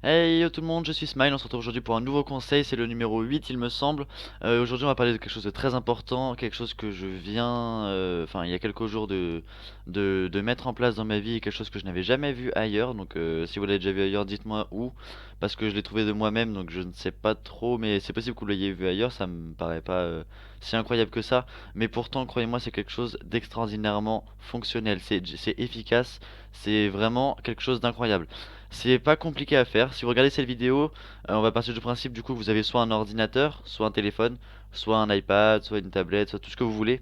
Hey yo tout le monde, je suis Smile, on se retrouve aujourd'hui pour un nouveau conseil, c'est le numéro 8 il me semble. Aujourd'hui on va parler de quelque chose de très important, quelque chose que je viens, enfin il y a quelques jours de mettre en place dans ma vie, et quelque chose que je n'avais jamais vu ailleurs. Donc si vous l'avez déjà vu ailleurs, dites-moi où, parce que je l'ai trouvé de moi-même, donc je ne sais pas trop, mais c'est possible que vous l'ayez vu ailleurs, ça me paraît pas si incroyable que ça. Mais pourtant, croyez-moi, c'est quelque chose d'extraordinairement fonctionnel, c'est efficace, c'est vraiment quelque chose d'incroyable. C'est pas compliqué à faire. Si vous regardez cette vidéo, on va partir du principe du coup que vous avez soit un ordinateur, soit un téléphone, soit un iPad, soit une tablette, soit tout ce que vous voulez.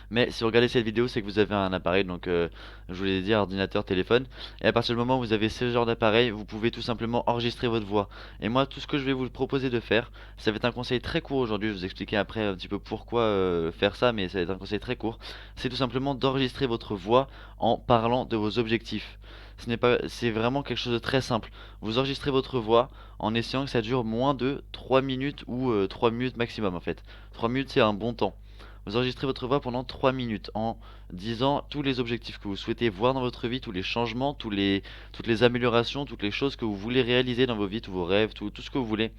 Mais si vous regardez cette vidéo, c'est que vous avez un appareil, donc je vous l'ai dit, ordinateur, téléphone. Et à partir du moment où vous avez ce genre d'appareil, vous pouvez tout simplement enregistrer votre voix. Et moi, tout ce que je vais vous proposer de faire, ça va être un conseil très court aujourd'hui. Je vais vous expliquer après un petit peu pourquoi faire ça, mais ça va être un conseil très court. C'est tout simplement d'enregistrer votre voix en parlant de vos objectifs. Ce n'est pas, c'est vraiment quelque chose de très simple. Vous enregistrez votre voix en essayant que ça dure moins de 3 minutes ou 3 minutes maximum en fait. 3 minutes c'est un bon temps. Vous enregistrez votre voix pendant 3 minutes en disant tous les objectifs que vous souhaitez voir dans votre vie, tous les changements, toutes les améliorations, toutes les choses que vous voulez réaliser dans vos vies, tous vos rêves, tout ce que vous voulez.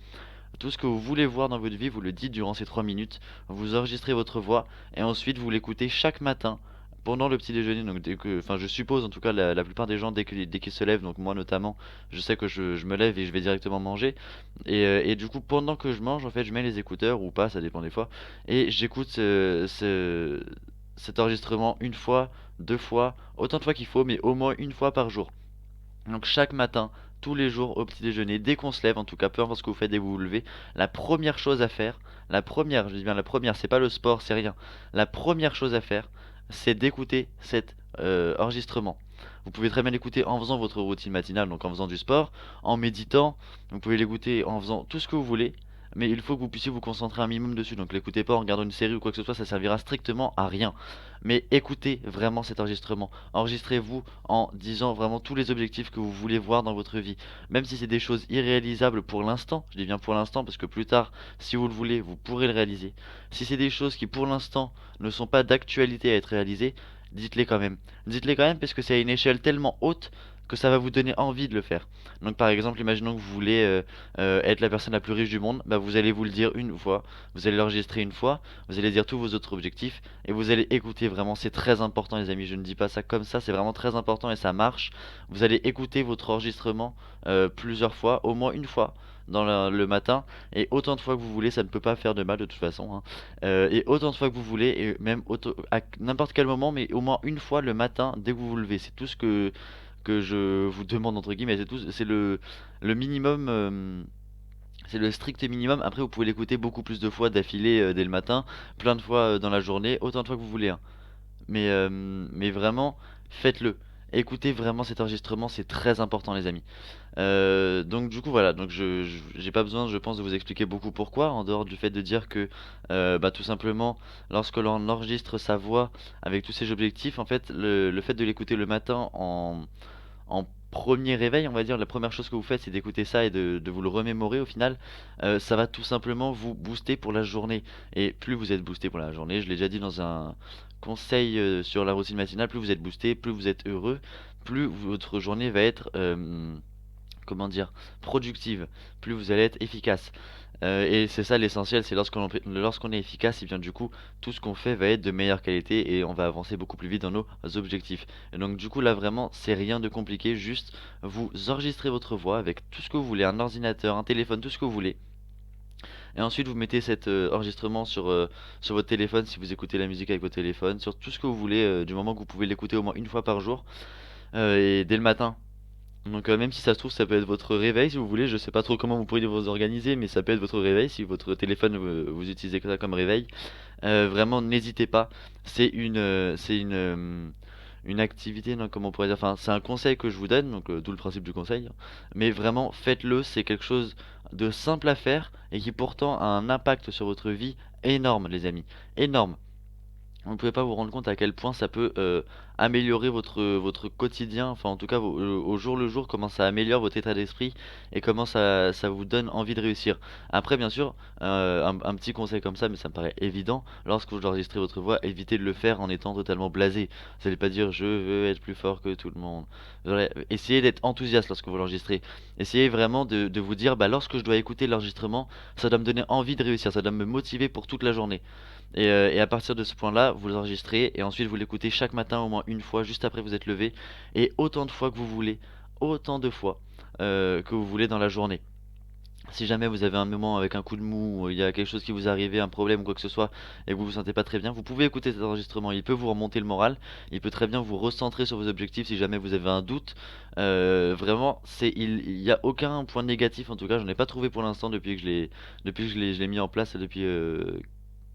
Tout ce que vous voulez voir dans votre vie, vous le dites durant ces 3 minutes. Vous enregistrez votre voix et ensuite vous l'écoutez chaque matin pendant le petit déjeuner. Donc enfin je suppose en tout cas la plupart des gens dès qu'ils se lèvent, donc moi notamment, je sais que je me lève et je vais directement manger. Et du coup pendant que je mange, en fait, je mets les écouteurs ou pas, ça dépend des fois, et j'écoute cet enregistrement une fois, deux fois, autant de fois qu'il faut, mais au moins une fois par jour. Donc chaque matin, tous les jours au petit déjeuner, dès qu'on se lève, en tout cas peu importe ce que vous faites dès que vous vous levez, la première chose à faire, la première, je dis bien la première, c'est pas le sport, c'est rien. La première chose à faire, c'est d'écouter cet enregistrement. Vous pouvez très bien l'écouter en faisant votre routine matinale, donc en faisant du sport, en méditant, vous pouvez l'écouter en faisant tout ce que vous voulez, mais il faut que vous puissiez vous concentrer un minimum dessus. Donc l'écoutez pas en regardant une série ou quoi que ce soit, ça servira strictement à rien. Mais écoutez vraiment cet enregistrement. Enregistrez-vous en disant vraiment tous les objectifs que vous voulez voir dans votre vie. Même si c'est des choses irréalisables pour l'instant, je dis bien pour l'instant parce que plus tard, si vous le voulez, vous pourrez le réaliser. Si c'est des choses qui pour l'instant ne sont pas d'actualité à être réalisées, dites-les quand même. Dites-les quand même parce que c'est à une échelle tellement haute que ça va vous donner envie de le faire. Donc par exemple, imaginons que vous voulez être la personne la plus riche du monde, bah vous allez vous le dire une fois, vous allez l'enregistrer une fois, vous allez dire tous vos autres objectifs et vous allez écouter. Vraiment, c'est très important les amis, je ne dis pas ça comme ça, c'est vraiment très important et ça marche. Vous allez écouter votre enregistrement plusieurs fois, au moins une fois dans le matin, et autant de fois que vous voulez, ça ne peut pas faire de mal de toute façon, hein. Et autant de fois que vous voulez, et même à n'importe quel moment, mais au moins une fois le matin dès que vous vous levez. C'est tout ce que je vous demande entre guillemets, c'est tout, c'est le minimum. C'est le strict minimum. Après, vous pouvez l'écouter beaucoup plus de fois d'affilée dès le matin, plein de fois dans la journée, autant de fois que vous voulez, hein. Mais vraiment, faites-le. Écoutez vraiment cet enregistrement, c'est très important, les amis. Donc du coup voilà, donc j'ai pas besoin, je pense, de vous expliquer beaucoup pourquoi, en dehors du fait de dire que bah, tout simplement, lorsque l'on enregistre sa voix avec tous ses objectifs, en fait, le fait de l'écouter le matin en premier réveil, on va dire, la première chose que vous faites, c'est d'écouter ça et de vous le remémorer au final. Ça va tout simplement vous booster pour la journée. Et plus vous êtes boosté pour la journée, je l'ai déjà dit dans un conseil sur la routine matinale, plus vous êtes boosté, plus vous êtes heureux, plus votre journée va être comment dire, productive, plus vous allez être efficace. Et c'est ça l'essentiel, c'est lorsqu'on est efficace, et bien du coup, tout ce qu'on fait va être de meilleure qualité et on va avancer beaucoup plus vite dans nos objectifs. Et donc du coup là vraiment, c'est rien de compliqué, juste vous enregistrez votre voix avec tout ce que vous voulez, un ordinateur, un téléphone, tout ce que vous voulez. Et ensuite vous mettez cet enregistrement sur votre téléphone si vous écoutez la musique avec votre téléphone, sur tout ce que vous voulez, du moment que vous pouvez l'écouter au moins une fois par jour, et dès le matin. Donc même si ça se trouve ça peut être votre réveil si vous voulez, je sais pas trop comment vous pourriez vous organiser, mais ça peut être votre réveil si votre téléphone vous utilisez ça comme réveil. Vraiment n'hésitez pas, c'est une activité, non, comment on pourrait dire, enfin c'est un conseil que je vous donne, donc d'où le principe du conseil, hein. Mais vraiment faites-le, c'est quelque chose de simple à faire et qui pourtant a un impact sur votre vie énorme les amis, énorme. Vous ne pouvez pas vous rendre compte à quel point ça peut améliorer votre quotidien, enfin en tout cas au jour le jour, comment ça améliore votre état d'esprit et comment ça vous donne envie de réussir. Après bien sûr, un petit conseil comme ça, mais ça me paraît évident, lorsque vous enregistrez votre voix, évitez de le faire en étant totalement blasé. Vous allez pas dire je veux être plus fort que tout le monde. Voilà, essayez d'être enthousiaste lorsque vous l'enregistrez. Essayez vraiment de vous dire, bah, lorsque je dois écouter l'enregistrement, ça doit me donner envie de réussir, ça doit me motiver pour toute la journée. Et à partir de ce point-là, vous l'enregistrez et ensuite vous l'écoutez chaque matin au moins une fois, juste après vous êtes levé, et autant de fois que vous voulez, autant de fois que vous voulez dans la journée. Si jamais vous avez un moment avec un coup de mou, il y a quelque chose qui vous est arrivé, un problème ou quoi que ce soit, et que vous vous sentez pas très bien, vous pouvez écouter cet enregistrement. Il peut vous remonter le moral, il peut très bien vous recentrer sur vos objectifs si jamais vous avez un doute. Vraiment, il y a aucun point négatif, en tout cas, j'en ai pas trouvé pour l'instant depuis que je l'ai mis en place, depuis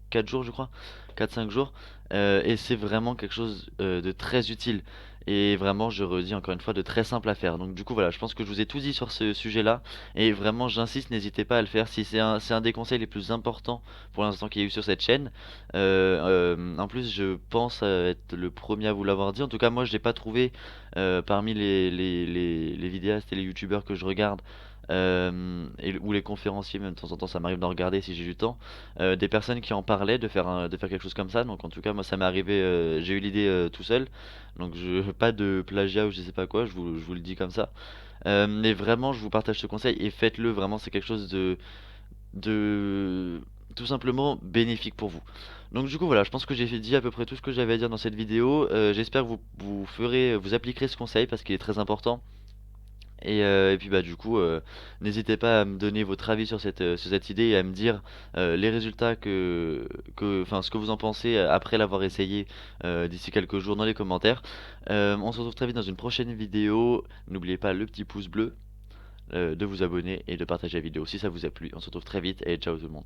4 jours, je crois, 4 5 jours, et c'est vraiment quelque chose de très utile. Et vraiment, je redis encore une fois, de très simple à faire. Donc du coup, voilà, je pense que je vous ai tout dit sur ce sujet-là. Et vraiment, j'insiste, n'hésitez pas à le faire. Si c'est un des conseils les plus importants pour l'instant qu'il y a eu sur cette chaîne. En plus, je pense être le premier à vous l'avoir dit. En tout cas, moi, je l'ai pas trouvé parmi les vidéastes et les youtubeurs que je regarde. Ou les conférenciers, même de temps en temps, ça m'arrive d'en regarder si j'ai du temps. Des personnes qui en parlaient de faire quelque chose comme ça. Donc en tout cas, moi, ça m'est arrivé. J'ai eu l'idée tout seul. Donc pas de plagiat ou je sais pas quoi. Je vous le dis comme ça. Mais vraiment, je vous partage ce conseil et faites-le. Vraiment, c'est quelque chose de tout simplement bénéfique pour vous. Donc du coup voilà, je pense que dit à peu près tout ce que j'avais à dire dans cette vidéo. J'espère que vous appliquerez ce conseil parce qu'il est très important. Et puis bah du coup, n'hésitez pas à me donner votre avis sur cette idée et à me dire les résultats enfin ce que vous en pensez après l'avoir essayé d'ici quelques jours dans les commentaires. On se retrouve très vite dans une prochaine vidéo. N'oubliez pas le petit pouce bleu, de vous abonner et de partager la vidéo si ça vous a plu. On se retrouve très vite et ciao tout le monde.